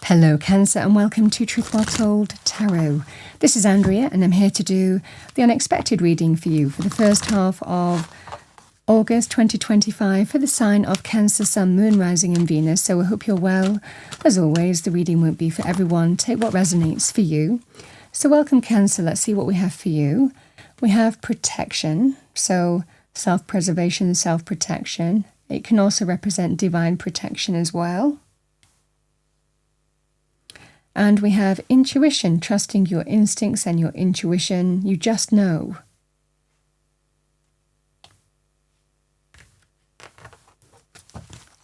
Hello Cancer and welcome to Truth Well Told Tarot. This is Andrea and I'm here to do the unexpected reading for you for the first half of August 2025 for the sign of Cancer, Sun, Moon, Rising and Venus. So I hope you're well. As always, the reading won't be for everyone. Take what resonates for you. So welcome Cancer, let's see what we have for you. We have protection, so self-preservation, self-protection. It can also represent divine protection as well. And we have intuition, trusting your instincts and your intuition. You just know.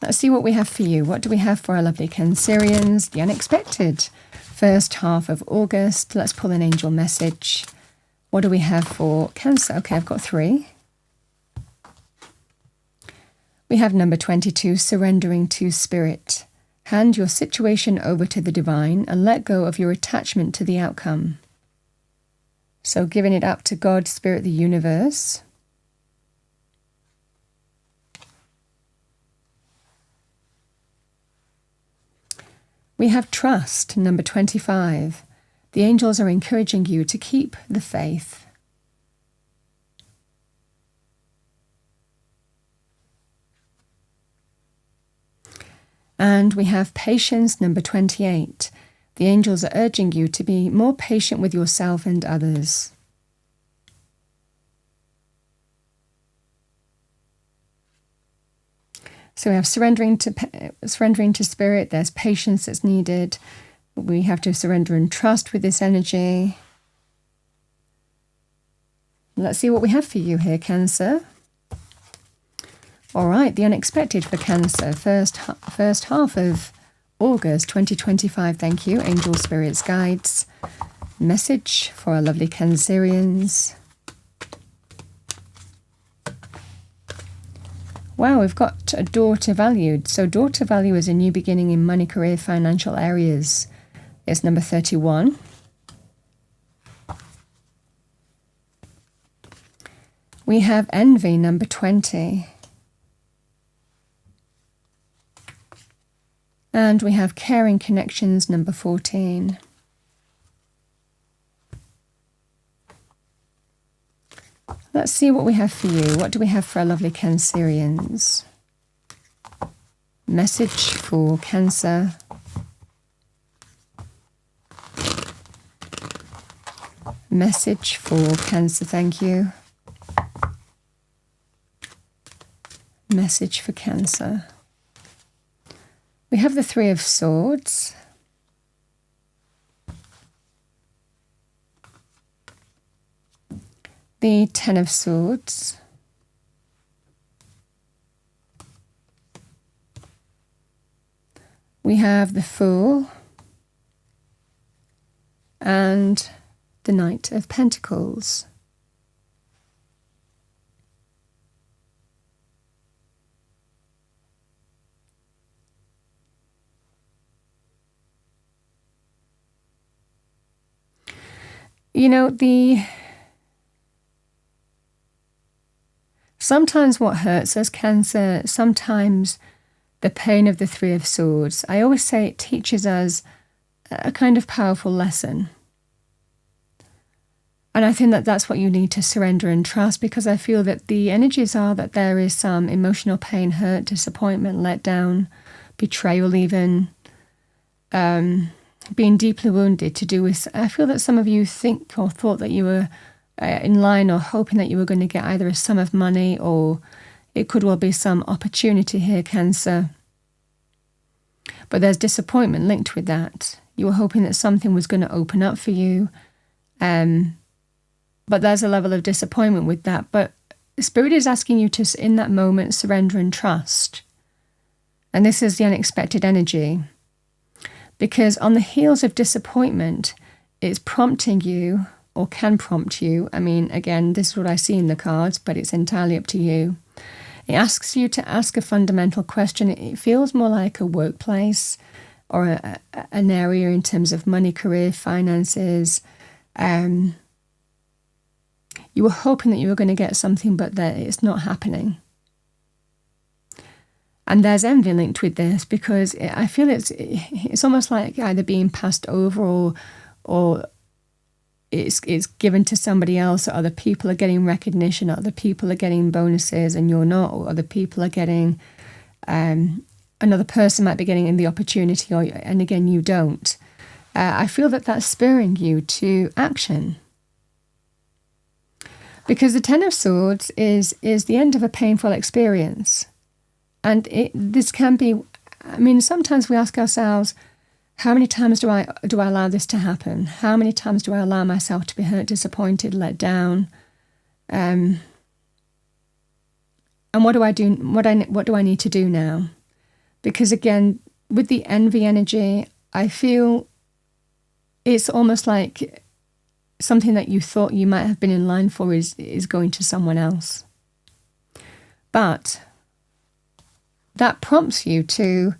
Let's see what we have for you. What do we have for our lovely Cancerians? The unexpected. First half of August. Let's pull an angel message. What do we have for Cancer? Okay, I've got 3. We have number 22, surrendering to spirit. Hand your situation over to the divine and let go of your attachment to the outcome. So giving it up to God, Spirit, the universe. We have trust, number 25. The angels are encouraging you to keep the faith. And we have patience, number 28. The angels are urging you to be more patient with yourself and others. So we have surrendering to spirit. There's patience that's needed. We have to surrender and trust with this energy. Let's see what we have for you here, Cancer. All right, the unexpected for Cancer, first half of August 2025. Thank you, angel spirits, guides. Message for our lovely Cancerians. Wow, we've got a daughter valued. So daughter value is a new beginning in money, career, financial areas. It's number 31. We have envy, number 20. And we have caring connections, number 14. Let's see what we have for you. What do we have for our lovely Cancerians? Message for Cancer. Message for Cancer, thank you. Message for Cancer. We have the 3 of Swords. The 10 of Swords. We have the Fool. And the Knight of Pentacles. You know, sometimes what hurts us, Cancer, sometimes the pain of the 3 of Swords. I always say it teaches us a kind of powerful lesson. And I think that that's what you need to surrender and trust, because I feel that the energies are that there is some emotional pain, hurt, disappointment, letdown, betrayal even, being deeply wounded to do with, I feel that some of you think or thought that you were in line or hoping that you were going to get either a sum of money, or it could well be some opportunity here, Cancer. But there's disappointment linked with that. You were hoping that something was going to open up for you. But there's a level of disappointment with that. But Spirit is asking you to, in that moment, surrender and trust. And this is the unexpected energy. Because on the heels of disappointment, it's prompting you, or can prompt you. I mean, again, this is what I see in the cards, but it's entirely up to you. It asks you to ask a fundamental question. It feels more like a workplace or an area in terms of money, career, finances. You were hoping that you were going to get something, but that it's not happening. And there's envy linked with this, because I feel it's almost like either being passed over, or it's given to somebody else, or other people are getting recognition, or other people are getting bonuses and you're not, or other people are getting, another person might be getting the opportunity, and again, you don't. I feel that that's spurring you to action. Because the Ten of Swords is the end of a painful experience. And this can be, I mean, sometimes we ask ourselves, how many times do I allow this to happen? How many times do I allow myself to be hurt, disappointed, let down? And what do I do? What do I need to do now? Because again, with the envy energy, I feel it's almost like something that you thought you might have been in line for is going to someone else. But that prompts you to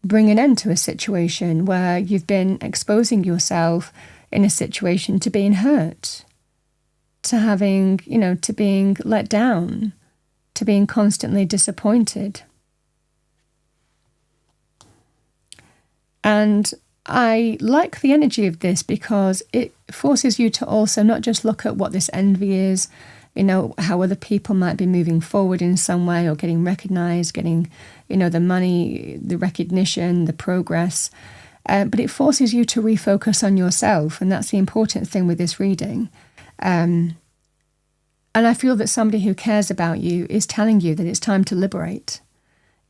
bring an end to a situation where you've been exposing yourself in a situation to being hurt, to having, to being let down, to being constantly disappointed. And I like the energy of this because it forces you to also not just look at what this envy is, how other people might be moving forward in some way or getting recognized, getting, the money, the recognition, the progress. But it forces you to refocus on yourself. And that's the important thing with this reading. And I feel that somebody who cares about you is telling you that it's time to liberate.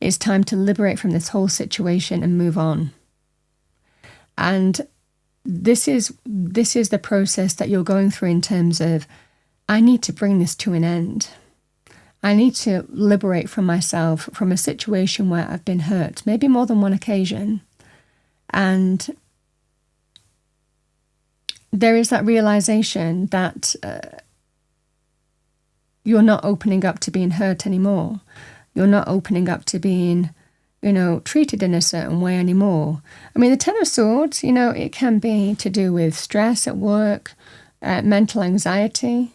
It's time to liberate from this whole situation and move on. And this is the process that you're going through in terms of, I need to bring this to an end. I need to liberate from myself from a situation where I've been hurt, maybe more than one occasion. And there is that realization that you're not opening up to being hurt anymore. You're not opening up to being, treated in a certain way anymore. I mean, the Ten of Swords, it can be to do with stress at work, mental anxiety.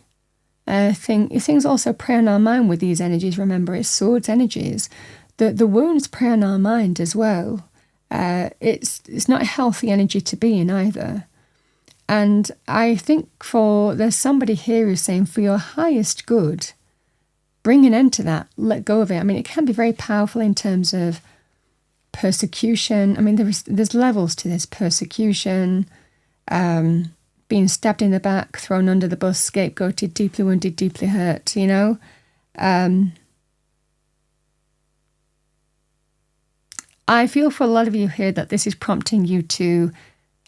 Things also prey on our mind with these energies. Remember, it's swords energies. The wounds prey on our mind as well. It's not a healthy energy to be in either. And I think there's somebody here who's saying, for your highest good, bring an end to that, let go of it. I mean, it can be very powerful in terms of persecution. I mean, there's levels to this persecution, being stabbed in the back, thrown under the bus, scapegoated, deeply wounded, deeply hurt, I feel for a lot of you here that this is prompting you to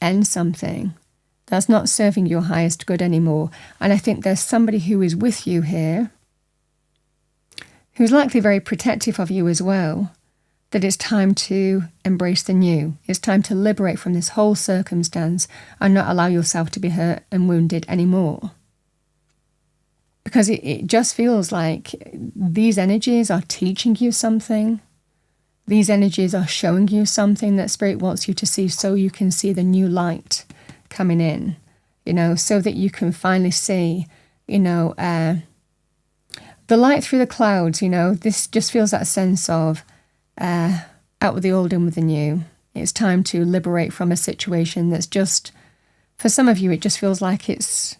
end something that's not serving your highest good anymore. And I think there's somebody who is with you here who's likely very protective of you as well, that it's time to embrace the new. It's time to liberate from this whole circumstance and not allow yourself to be hurt and wounded anymore. Because it just feels like these energies are teaching you something. These energies are showing you something that Spirit wants you to see, so you can see the new light coming in, so that you can finally see, the light through the clouds. This just feels that sense of out with the old, in with the new. It's time to liberate from a situation that's just, for some of you, it just feels like it's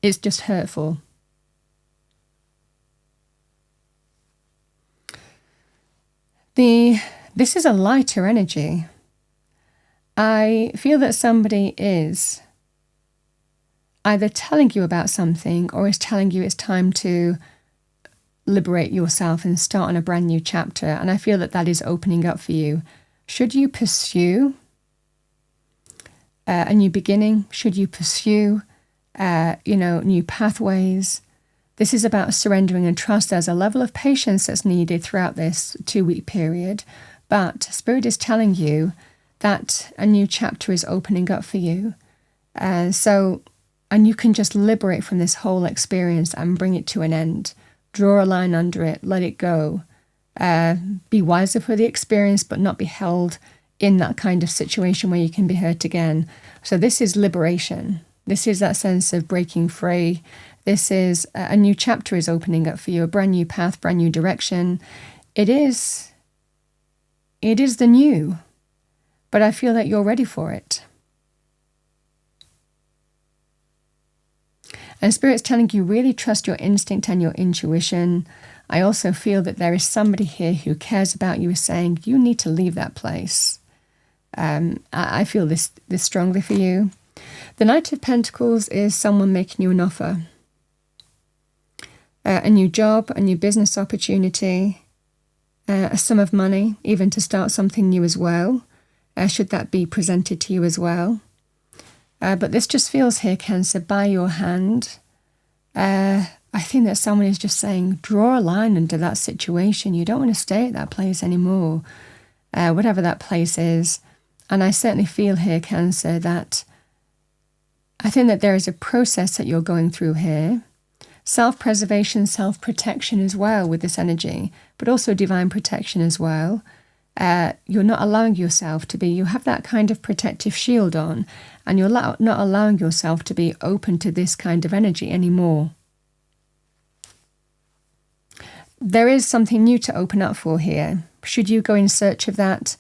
just hurtful. This is a lighter energy. I feel that somebody is either telling you about something or is telling you it's time to liberate yourself and start on a brand new chapter. And I feel that is opening up for you. Should you pursue a new beginning? Should you pursue, new pathways? This is about surrendering and trust. There's a level of patience that's needed throughout this 2-week period. But Spirit is telling you that a new chapter is opening up for you. And you can just liberate from this whole experience and bring it to an end. Draw a line under it, let it go. Be wiser for the experience, but not be held in that kind of situation where you can be hurt again. So this is liberation. This is that sense of breaking free. This is a new chapter is opening up for you, a brand new path, brand new direction. It is the new, but I feel that you're ready for it. And Spirit's telling you really trust your instinct and your intuition. I also feel that there is somebody here who cares about you, is saying you need to leave that place. I feel this strongly for you. The Knight of Pentacles is someone making you an offer. A new job, a new business opportunity, a sum of money, even to start something new as well, should that be presented to you as well. But this just feels here, Cancer, by your hand. I think that someone is just saying, draw a line under that situation. You don't want to stay at that place anymore, whatever that place is. And I certainly feel here, Cancer, that I think that there is a process that you're going through here. Self-preservation, self-protection as well with this energy, but also divine protection as well. You're not allowing yourself to be, you have that kind of protective shield on, and you're not allowing yourself to be open to this kind of energy anymore. There is something new to open up for here. Should you go in search of that,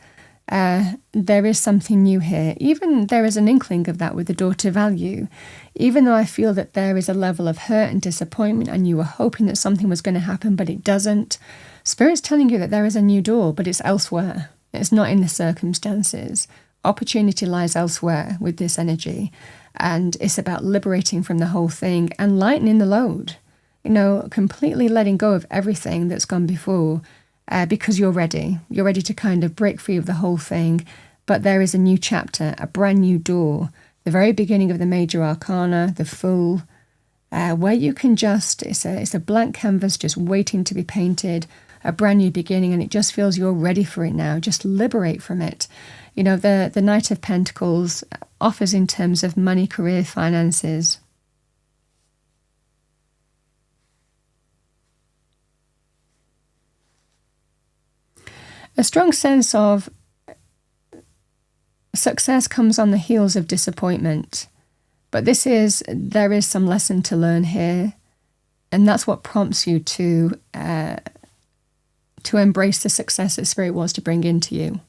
there is something new here. Even there is an inkling of that with the Daughter Value. Even though I feel that there is a level of hurt and disappointment and you were hoping that something was going to happen, but it doesn't, Spirit's telling you that there is a new door, but it's elsewhere. It's not in the circumstances. Opportunity lies elsewhere with this energy. And it's about liberating from the whole thing and lightening the load. You know, completely letting go of everything that's gone before. Because you're ready. You're ready to kind of break free of the whole thing. But there is a new chapter, a brand new door. The very beginning of the Major Arcana, the Fool, where you can just, it's a blank canvas just waiting to be painted, a brand new beginning, and it just feels you're ready for it now. Just liberate from it. You know, the Knight of Pentacles offers in terms of money, career, finances. A strong sense of success comes on the heels of disappointment. But there is some lesson to learn here. And that's what prompts you to embrace the success that Spirit wants to bring into you.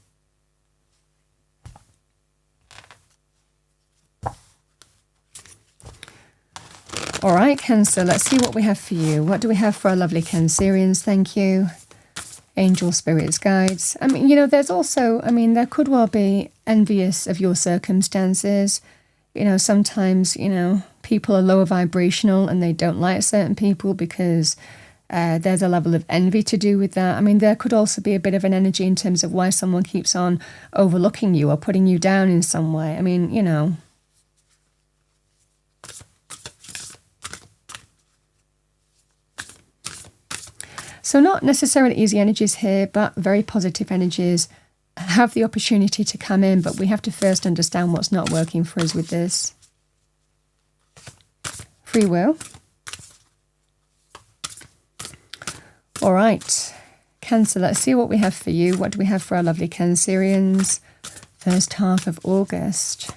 All right, Cancer, let's see what we have for you. What do we have for our lovely Cancerians? Thank you. Angel, spirits, guides. I mean, you know, there's also, I mean, there could well be envious of your circumstances. You know, sometimes, you know, people are lower vibrational and they don't like certain people because there's a level of envy to do with that. I mean, there could also be a bit of an energy in terms of why someone keeps on overlooking you or putting you down in some way. I mean, you know. So not necessarily easy energies here, but very positive energies have the opportunity to come in, but we have to first understand what's not working for us with this. Free will. All right, Cancer, let's see what we have for you. What do we have for our lovely Cancerians? First half of August.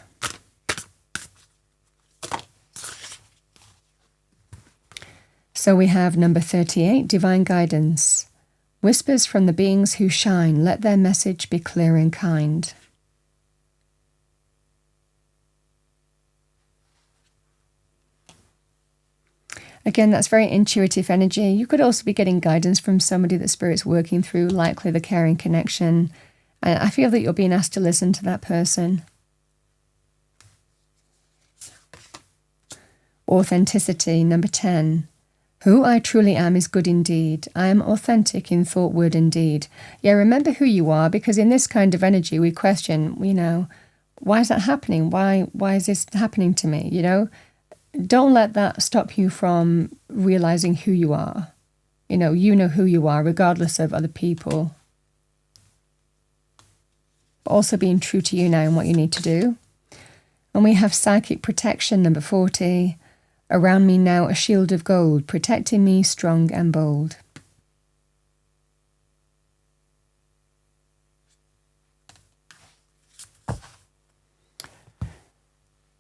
So we have number 38, Divine Guidance. Whispers from the beings who shine, let their message be clear and kind. Again, that's very intuitive energy. You could also be getting guidance from somebody that Spirit's working through, likely the caring connection. And I feel that you're being asked to listen to that person. Authenticity, number 10. Who I truly am is good indeed. I am authentic in thought, word, and deed. Yeah, remember who you are, because in this kind of energy, we question, you know, why is that happening? Why is this happening to me? You know, don't let that stop you from realizing who you are. You know who you are, regardless of other people. But also being true to you now and what you need to do. And we have psychic protection, number 40. Around me now a shield of gold, protecting me strong and bold.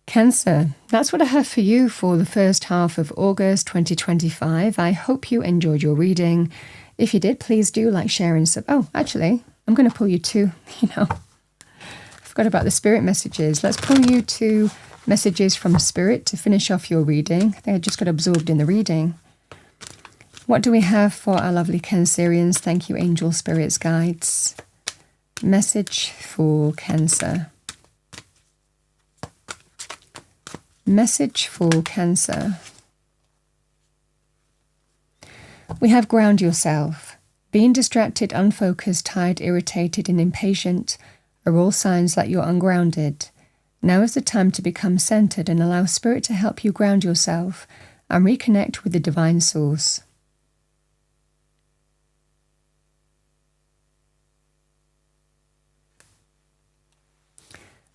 Cancer, that's what I have for you for the first half of August 2025. I hope you enjoyed your reading. If you did, please do like, share, and sub. Oh, actually, I'm going to pull you two, I forgot about the spirit messages. Let's pull you two messages from spirit to finish off your reading. I think I just got absorbed in the reading. What do we have for our lovely Cancerians? Thank you, angel, spirits, guides. Message for Cancer. Message for Cancer. We have ground yourself. Being distracted, unfocused, tired, irritated, and impatient are all signs that you're ungrounded. Now is the time to become centered and allow spirit to help you ground yourself and reconnect with the divine source.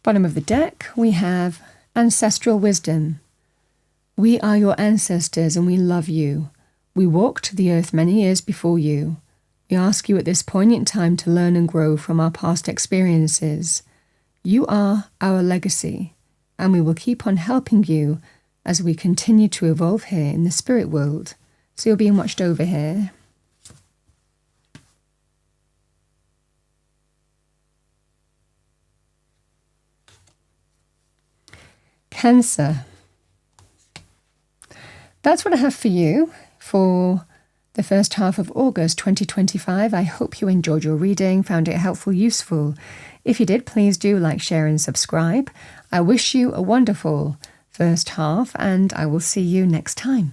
Bottom of the deck, we have ancestral wisdom. We are your ancestors and we love you. We walked the earth many years before you. We ask you at this poignant time to learn and grow from our past experiences. You are our legacy, and we will keep on helping you as we continue to evolve here in the spirit world. So you're being watched over here. Cancer. That's what I have for you for the first half of August 2025. I hope you enjoyed your reading, found it helpful, useful. If you did, please do like, share, and subscribe. I wish you a wonderful first half, and I will see you next time.